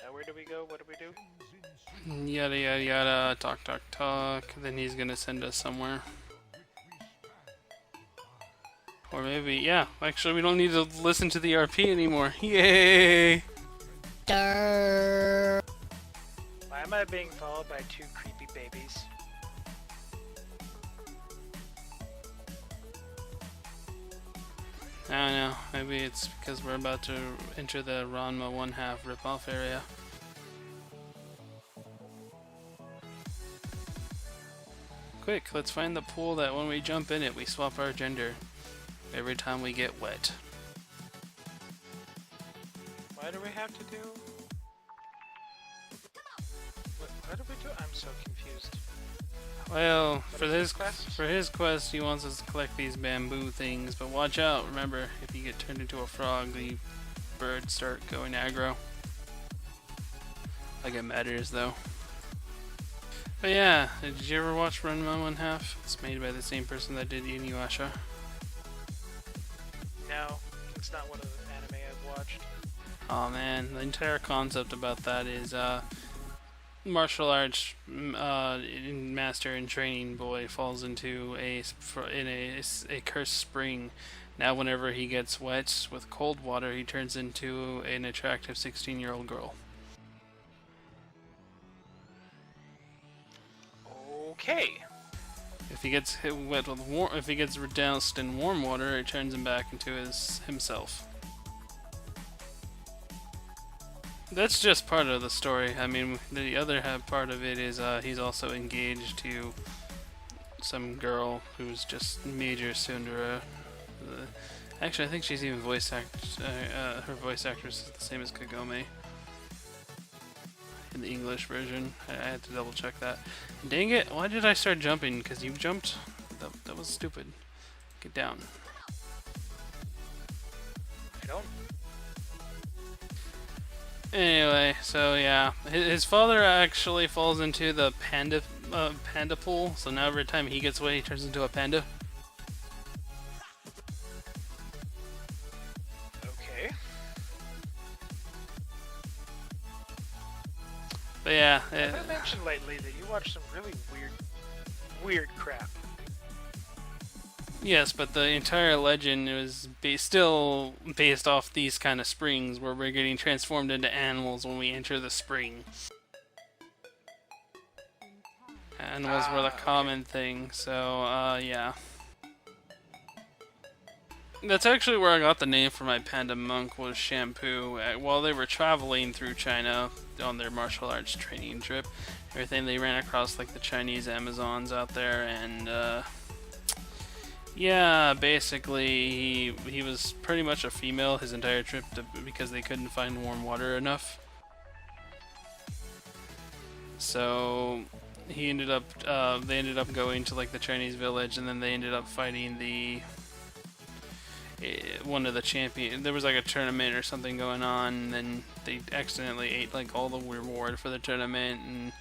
Now where do we go? What do we do? Yada yada yada, talk talk talk. Then he's gonna send us somewhere. Or maybe, yeah, actually we don't need to listen to the RP anymore. Yay! Durr. Why am I being followed by two creepy babies? I don't know, maybe it's because we're about to enter the Ranma 1/2 ripoff area. Quick, let's find the pool that when we jump in it, we swap our gender every time we get wet. Why do we have to do? What do we do? I'm so confused. Well, What for is this this quest? for his quest, he wants us to collect these bamboo things, but watch out, remember, if you get turned into a frog, the birds start going aggro. Like it matters, though. But yeah, did you ever watch Ranma 1/2? It's made by the same person that did Inuyasha. No, it's not one of the anime I've watched. Oh man, the entire concept about that is martial arts master in training boy falls into a cursed spring. Now whenever he gets wet with cold water, he turns into an attractive 16-year-old girl. Okay. If he gets if he gets doused in warm water, it turns him back into himself. That's just part of the story. I mean, the other part of it is he's also engaged to some girl who's just major Sundara. Actually, I think she's even her voice actress is the same as Kagome in the English version. I had to double check that. Dang it! Why did I start jumping? Because you jumped? That was stupid. Get down. I don't. Anyway, so yeah, his father actually falls into the panda pool. So now every time he gets wet, he turns into a panda. Okay. But yeah, I've mentioned lately that you watch some really weird crap. yes, but the entire legend is still based off these kind of springs where we're getting transformed into animals when we enter the spring. Animals were the common thing, so yeah. That's actually where I got the name for my panda monk, was Shampoo. While they were traveling through China on their martial arts training trip, everything they ran across like the Chinese Amazons out there, and yeah, basically he was pretty much a female his entire trip because they couldn't find warm water enough. So he ended up they ended up going to like the Chinese village, and then they ended up fighting the one of the champion. There was like a tournament or something going on, and then they accidentally ate like all the reward for the tournament, and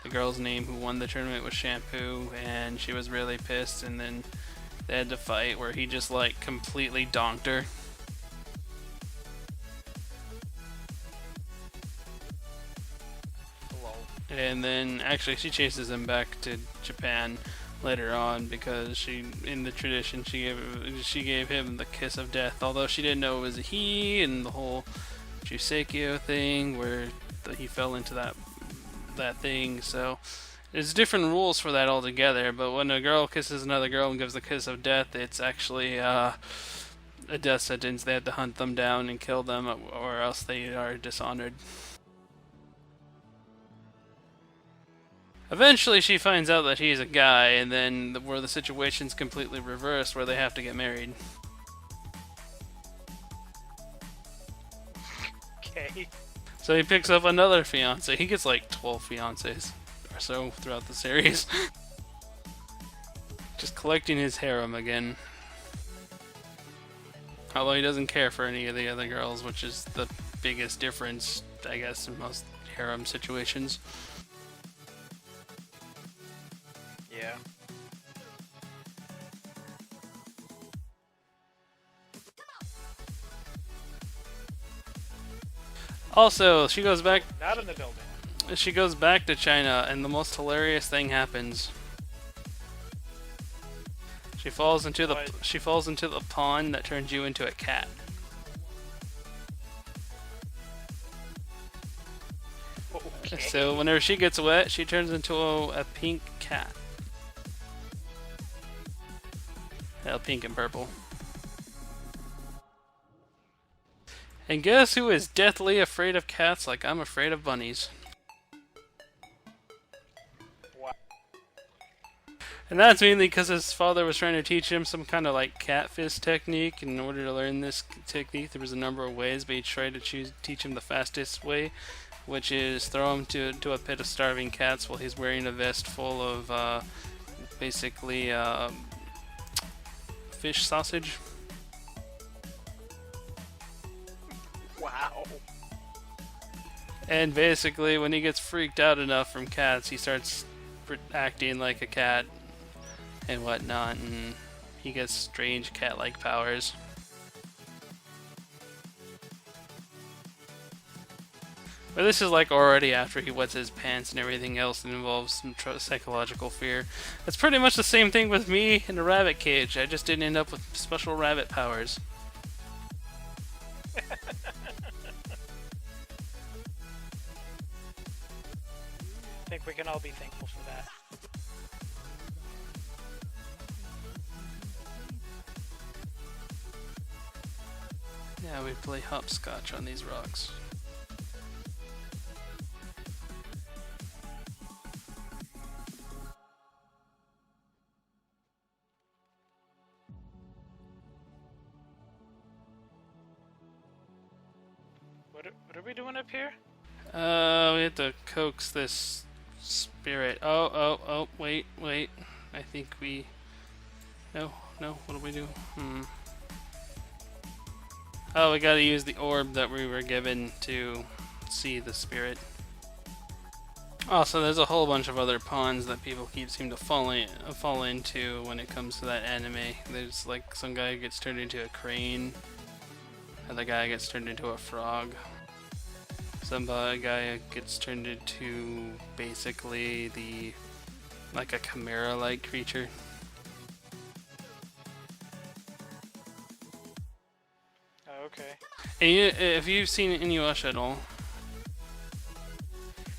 the girl's name who won the tournament was Shampoo, and she was really pissed, and then they had to fight where he just like completely donked her. Lol. And then actually she chases him back to Japan later on because in the tradition, she gave him the kiss of death, although she didn't know it was a he, and the whole Jusekyo thing where he fell into that thing. So there's different rules for that altogether. But when a girl kisses another girl and gives the kiss of death, it's actually a death sentence. They have to hunt them down and kill them, or else they are dishonored. Eventually, she finds out that he's a guy, and then where the situation's completely reversed, where they have to get married. Okay. So he picks up another fiance. He gets like 12 fiancés or so throughout the series. Just collecting his harem again. Although he doesn't care for any of the other girls, which is the biggest difference, I guess, in most harem situations. Yeah. Also, she goes back. Not in the building. She goes back to China, and the most hilarious thing happens. She falls into the What? she falls into the pond that turns you into a cat. Okay. So whenever she gets wet, she turns into a pink cat. Well, pink and purple. And guess who is deathly afraid of cats like I'm afraid of bunnies? Wow. And that's mainly because his father was trying to teach him some kind of like cat fist technique. And in order to learn this technique, there was a number of ways, but he tried to teach him the fastest way, which is throw him to a pit of starving cats while he's wearing a vest full of basically fish sausage. Wow. And basically, when he gets freaked out enough from cats, he starts acting like a cat and whatnot, and he gets strange cat-like powers. But this is like already after he wets his pants and everything else that involves some psychological fear. It's pretty much the same thing with me in a rabbit cage. I just didn't end up with special rabbit powers. I think we can all be thankful for that. Yeah, we play hopscotch on these rocks. What are we doing up here? We have to coax this spirit. Oh, wait. I think we... No, what do we do? Oh, we gotta use the orb that we were given to see the spirit. Also, there's a whole bunch of other ponds that people seem to fall into when it comes to that anime. There's like some guy gets turned into a crane. Another guy gets turned into a frog. Some guy gets turned into basically like a chimera-like creature. Oh, okay. And if you've seen Inuyasha at all,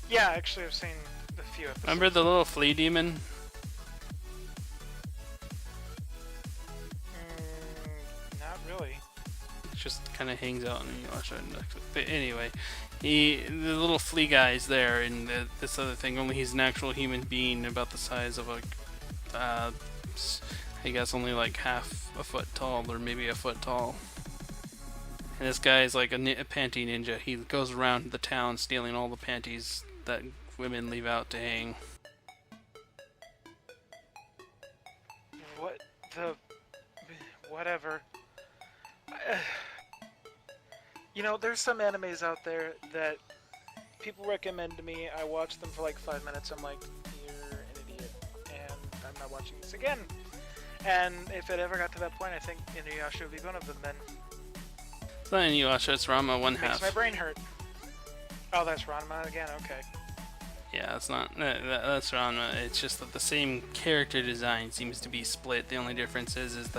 Yeah, actually, I've seen a few episodes. remember the little flea demon? Not really. It just kind of hangs out in Inuyasha. But anyway, the little flea guy's there in this other thing. Only he's an actual human being, about the size of I guess only like half a foot tall, or maybe a foot tall. And this guy is like a panty ninja. He goes around the town stealing all the panties that women leave out to hang. What the... Whatever. You know, there's some animes out there that people recommend to me. I watch them for like 5 minutes. I'm like, you're an idiot. And I'm not watching this again. And if it ever got to that point, I think Inuyasha would be one of them then. It's not Inuyasha, it's Ranma 1/2. Makes my brain hurt. Oh, that's Ranma again? Okay. Yeah, it's not. That's Ranma. It's just that the same character design seems to be split. The only difference is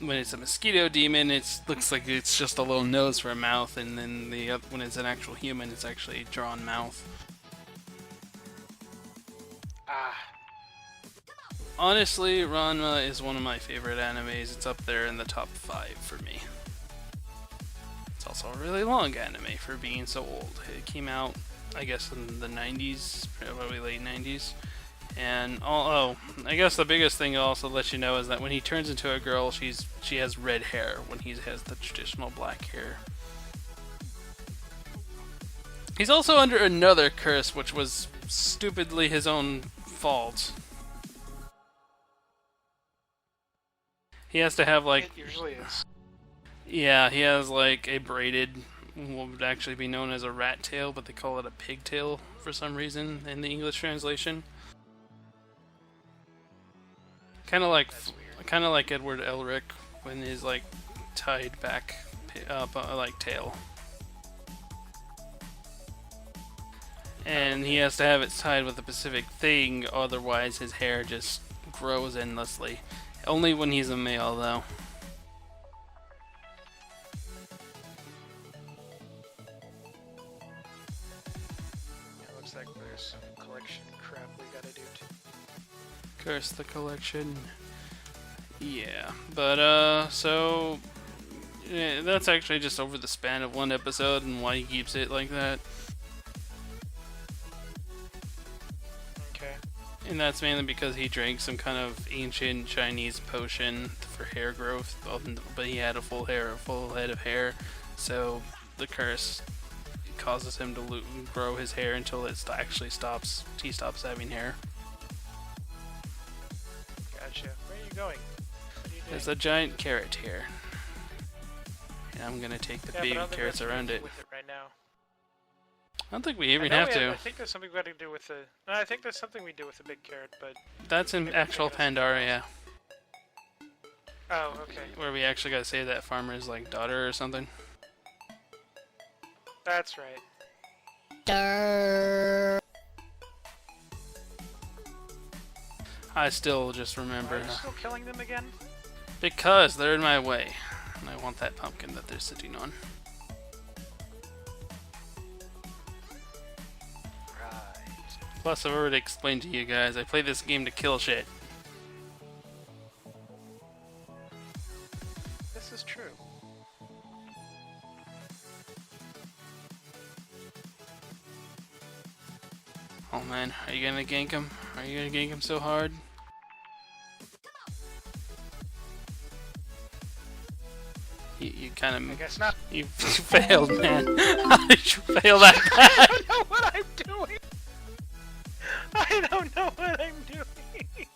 when it's a mosquito demon, it looks like it's just a little nose for a mouth, and then when it's an actual human, it's actually a drawn mouth. Ah. Honestly, Ranma is one of my favorite animes. It's up there in the top 5 for me. It's also a really long anime for being so old. It came out, I guess, in the 90s, probably late 90s. And I guess the biggest thing to also let you know is that when he turns into a girl, she has red hair when he has the traditional black hair. He's also under another curse, which was stupidly his own fault. He has to have like... It usually is. Yeah, he has like a braided, what would actually be known as a rat tail, but they call it a pigtail for some reason in the English translation. Kind of like Edward Elric when he's like tied back up like tail. and he has to have it tied with a specific thing, otherwise his hair just grows endlessly. Only when he's a male, though. It looks like there's some collection crap we gotta do too. Curse the collection. Yeah, but so yeah, that's actually just over the span of one episode and why he keeps it like that. Okay. And that's mainly because he drank some kind of ancient Chinese potion for hair growth, but he had a full head of hair, so the curse causes him to grow his hair until it actually stops. He stops having hair. Gotcha. Where are you going? What are you doing? There's a giant carrot here, and I'm gonna take the baby carrots around it. With it right now. I don't think we even have to. I think there's something we got to do with the. No, I think there's something we do with the big carrot, but. That's in actual Pandaria. Oh, okay. Where we actually gotta save that farmer's like daughter or something. That's right. I still just remember. Are you still killing them again? Because they're in my way, and I want that pumpkin that they're sitting on. Plus, I've already explained to you guys, I play this game to kill shit. This is true. Oh man, are you gonna gank him? Are you gonna gank him so hard? You kind of. I guess not. You failed, man. How did you fail that bad? I don't know what I'm doing. I don't know what I'm doing.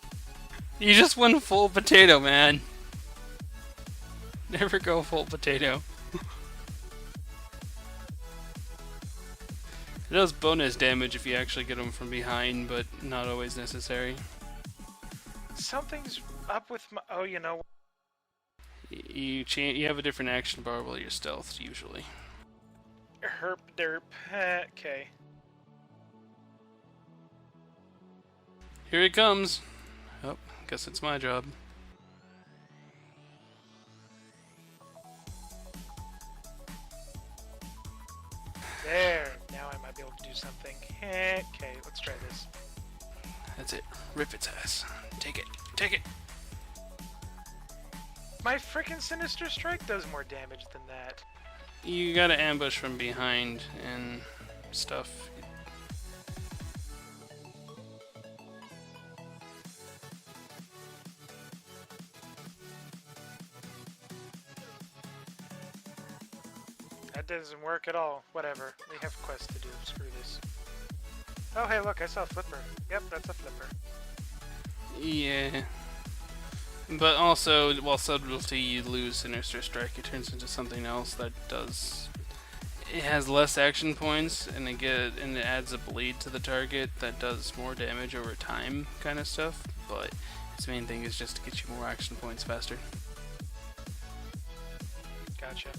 You just went full potato, man. Never go full potato. It does bonus damage if you actually get them from behind, but not always necessary. Something's up with my. Oh, you know. You have a different action bar while you're stealthed, usually. Herp derp. Okay. Here he comes. Oh, guess it's my job. There. Now I might be able to do something. Okay, let's try this. That's it. Rip its ass. Take it. Take it. My frickin' Sinister Strike does more damage than that. You gotta ambush from behind and stuff. That doesn't work at all. Whatever. We have quests to do. Screw this. Oh, hey, look, I saw a flipper. Yep, that's a flipper. Yeah. But also, while subtlety you lose Sinister Strike, it turns into something else that does... It has less action points, and it adds a bleed to the target that does more damage over time, kind of stuff. But its main thing is just to get you more action points faster. Gotcha.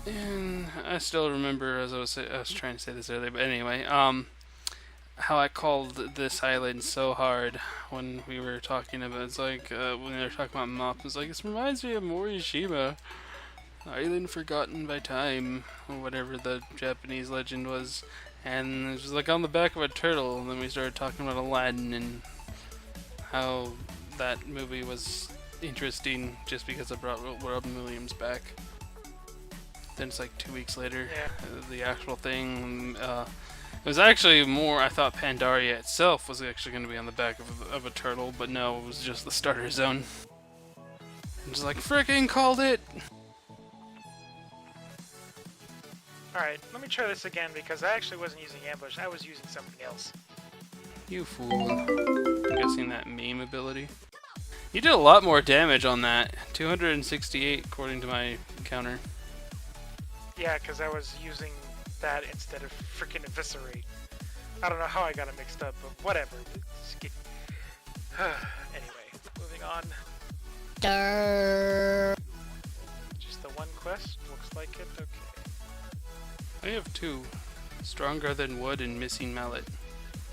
And I still remember, as I was trying to say this earlier, but anyway, how I called this island so hard when we were talking about, it's like, when they were talking about Mop, it's like, this reminds me of Morishima, Island Forgotten by Time, or whatever the Japanese legend was, and it was like on the back of a turtle, and then we started talking about Aladdin and how that movie was interesting just because it brought Robin Williams back. Then it's like 2 weeks later, the actual thing. It was actually more. I thought Pandaria itself was actually going to be on the back of a turtle, but no, it was just the starter zone. I'm just like, frickin' called it. All right, let me try this again because I actually wasn't using ambush. I was using something else. You fool! I'm guessing that meme ability. You did a lot more damage on that. 268 according to my counter. Yeah, because I was using that instead of freaking eviscerate. I don't know how I got it mixed up, but whatever. Anyway, moving on. Just the one quest? Looks like it? Okay. I have two. Stronger than wood and missing mallet.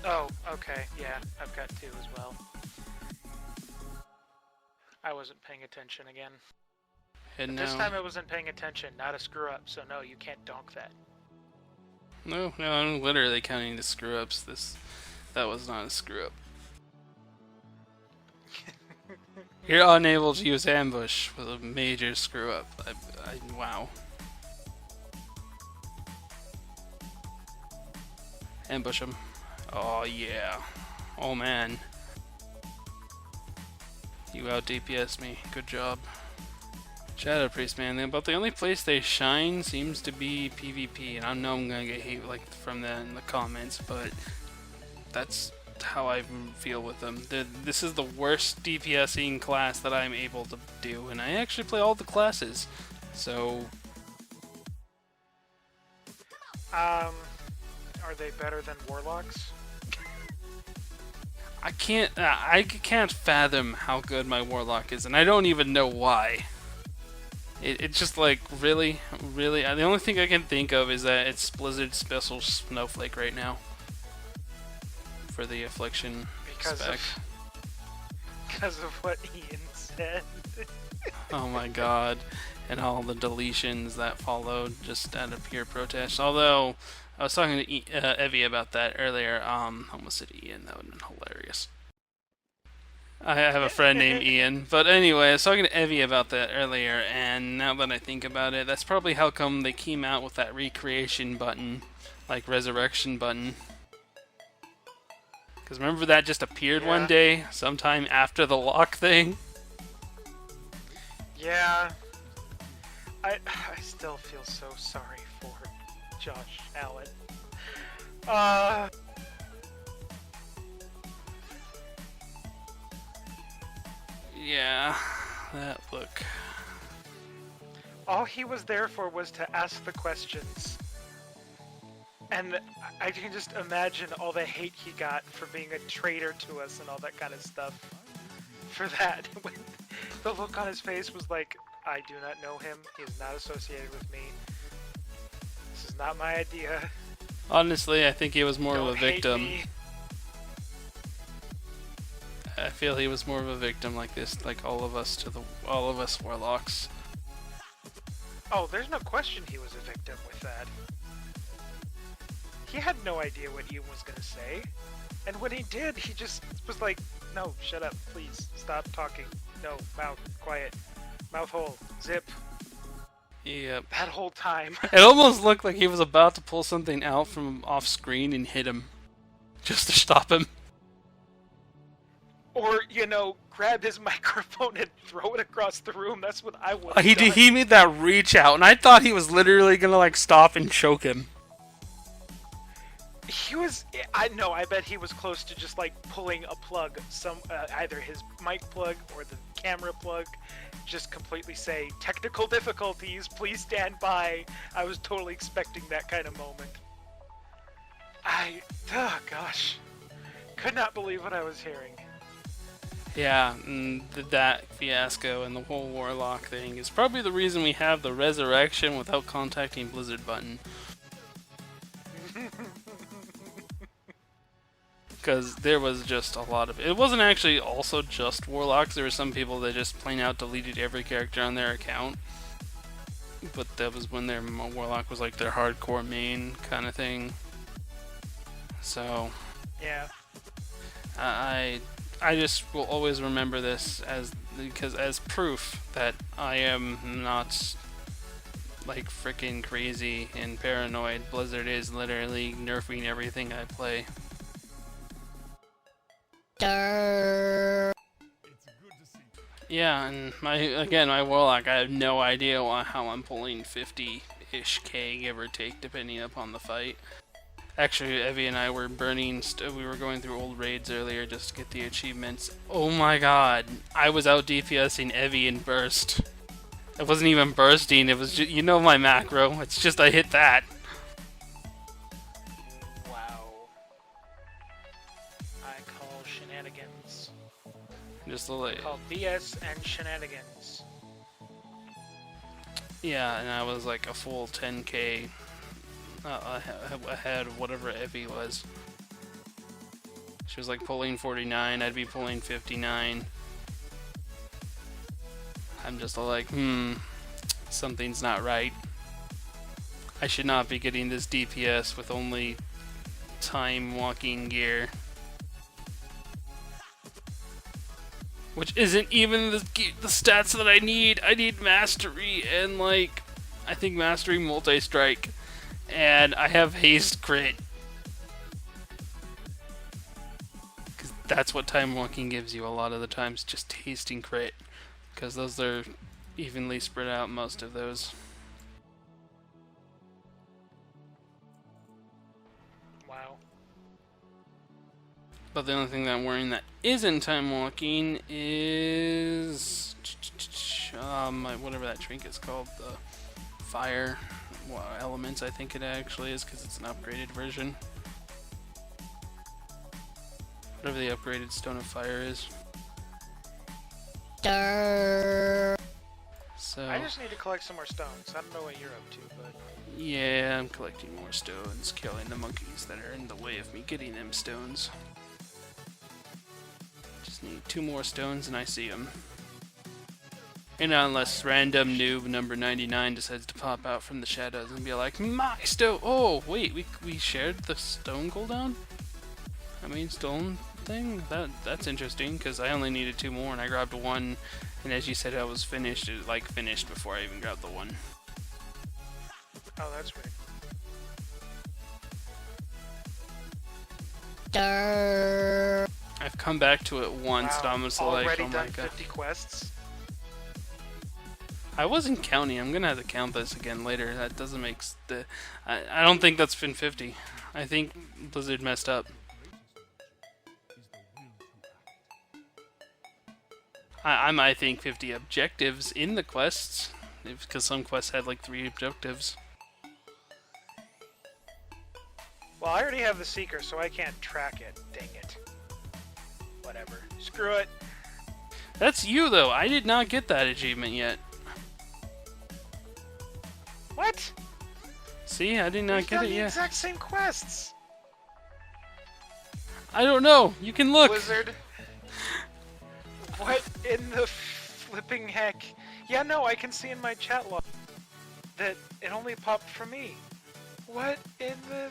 Oh, okay. Yeah, I've got 2 as well. I wasn't paying attention again. And But now, this time I wasn't paying attention, not a screw up, so no, you can't donk that. no, I'm literally counting the screw ups. That was not a screw up. You're unable to use ambush with a major screw up. Wow. Ambush him. Oh yeah. Oh man. You out DPS me. Good job. Shadow Priest, man. About the only place they shine seems to be PvP, and I know I'm gonna get hate from that in the comments, but that's how I feel with them. This is the worst DPSing class that I'm able to do, and I actually play all the classes, so Are they better than warlocks? I can't fathom how good my warlock is, and I don't even know why. It's just like really. The only thing I can think of is that it's Blizzard's special snowflake right now for the affliction spec. Because of what Ian said. Oh my god, and all the deletions that followed just out of pure protest. Although I was talking to Evie about that earlier. Almost said Ian. That would have been hilarious. I have a friend named Ian. But anyway, I was talking to Evie about that earlier, and now that I think about it, that's probably how come they came out with that recreation button, like resurrection button. Because remember that just appeared one day, sometime after the lock thing? Yeah. I still feel so sorry for Josh Allen. Yeah, that look. All he was there for was to ask the questions. And I can just imagine all the hate he got for being a traitor to us and all that kind of stuff. For that. When the look on his face was like, I do not know him. He is not associated with me. This is not my idea. Honestly, I think he was more of a victim. Hate me. I feel he was more of a victim like this, like all of us warlocks. Oh, there's no question he was a victim with that. He had no idea what Ian was gonna say. And when he did, he just was like, no, shut up, please, stop talking. No, mouth, quiet. Mouth hole, zip. Yep. That whole time. It almost looked like he was about to pull something out from off screen and hit him. Just to stop him. Or, grab his microphone and throw it across the room. That's what I would. He made that reach out, and I thought he was literally gonna stop and choke him. He was. I bet he was close to just pulling a plug, either his mic plug or the camera plug, just completely say technical difficulties. Please stand by. I was totally expecting that kind of moment. Oh gosh, could not believe what I was hearing. Yeah, and that fiasco and the whole warlock thing is probably the reason we have the resurrection without contacting Blizzard button. Because there was just a lot of it. Wasn't actually also just warlocks. There were some people that just plain out deleted every character on their account. But that was when their warlock was their hardcore main kind of thing. So yeah, I just will always remember this as proof that I am not freaking crazy and paranoid. Blizzard is literally nerfing everything I play. Yeah, and my warlock, I have no idea how I'm pulling 50-ish K, give or take, depending upon the fight. Actually, Evie and I were we were going through old raids earlier just to get the achievements. Oh my god, I was out DPSing Evie in burst. It wasn't even bursting, it was just, my macro, it's just I hit that. Shenanigans. Just a little. Called BS and shenanigans. Yeah, and I was a full 10k ahead of whatever Evie was. She was like pulling 49, I'd be pulling 59. I'm just like, something's not right. I should not be getting this DPS with only time walking gear. Which isn't even the stats that I need. I need mastery and like, I think mastery multi-strike. And I have haste crit. Because that's what time walking gives you a lot of the times, just hasting crit. Because those are evenly spread out, most of those. Wow. But the only thing that I'm wearing that isn't time walking is whatever that trinket's called, the fire elements. I think it actually is because it's an upgraded version. Whatever the upgraded stone of fire is. So I just need to collect some more stones. I don't know what you're up to, but yeah, I'm collecting more stones, killing the monkeys that are in the way of me getting them stones. Just need 2 more stones and I see them. And unless random noob number 99 decides to pop out from the shadows and be like, my stone! Oh, wait, we shared the stone cooldown? I mean, stone thing? That's interesting, because I only needed 2 more and I grabbed 1. And as you said, I was finished. It like finished before I even grabbed the 1. oh, that's weird. I've come back to it once, Wow. and I'm just Already like, oh my done god. 50 quests? I wasn't counting. I'm gonna have to count this again later. That doesn't make I don't think that's been 50. I think Blizzard messed up. I might think 50 objectives in the quests, because some quests had like 3 objectives. Well, I already have the Seeker, so I can't track it. Dang it. Whatever. Screw it. That's you though. I did not get that achievement yet. What? See, I did not We've get done it the yet. exact same quests. I don't know. You can look. Blizzard. What in the flipping heck? Yeah, no, I can see in my chat log that it only popped for me. What in the...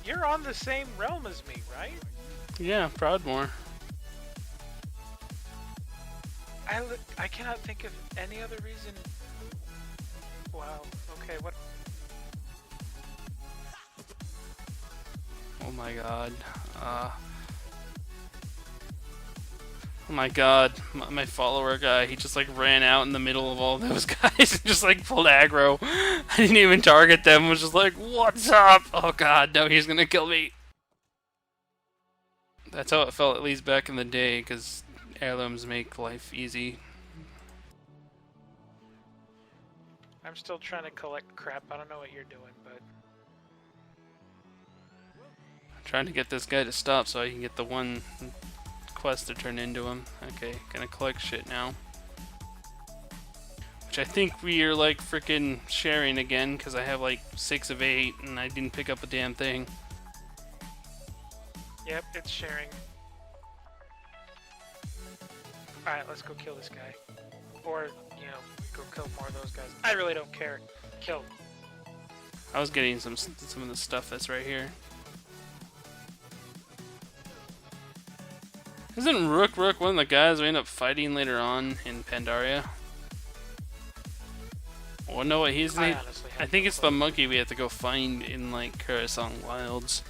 You're on the same realm as me, right? Yeah, Proudmore. I cannot think of any other reason. Wow. Okay, what... Oh my god. Oh my god. My follower guy, he just like ran out in the middle of all those guys and just like pulled aggro. I didn't even target them. Was just like, what's up? Oh god, no, he's gonna kill me. That's how it felt, at least back in the day, because heirlooms make life easy. I'm still trying to collect crap. I don't know what you're doing, but... Trying to get this guy to stop so I can get the 1 quest to turn into him. Okay, gonna collect shit now. Which I think we are like freaking sharing again, because I have like 6 of 8 and I didn't pick up a damn thing. Yep, it's sharing. Alright, let's go kill this guy. Or, you know, go kill more of those guys. I really don't care. Kill. I was getting some of the stuff that's right here. Isn't Rook one of the guys we end up fighting later on in Pandaria? Oh no, he's I the... honestly I have think no it's clue. the monkey we have to go find in like Coruscant Wilds.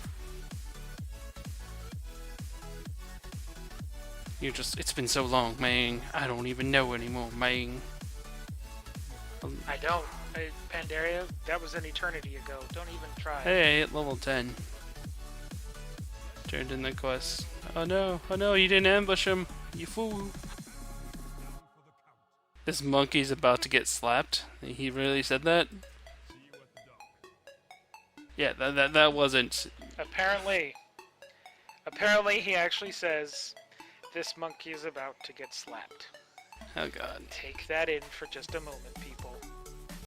It's been so long, man. I don't even know anymore, man. I don't. Pandaria, that was an eternity ago. Don't even try. Hey, I hit level 10. Turned in the quest. Oh no, you didn't ambush him, you fool. This monkey's about to get slapped. He really said that? Yeah, that wasn't... Apparently he actually says, this monkey is about to get slapped. Oh god. Take that in for just a moment, people.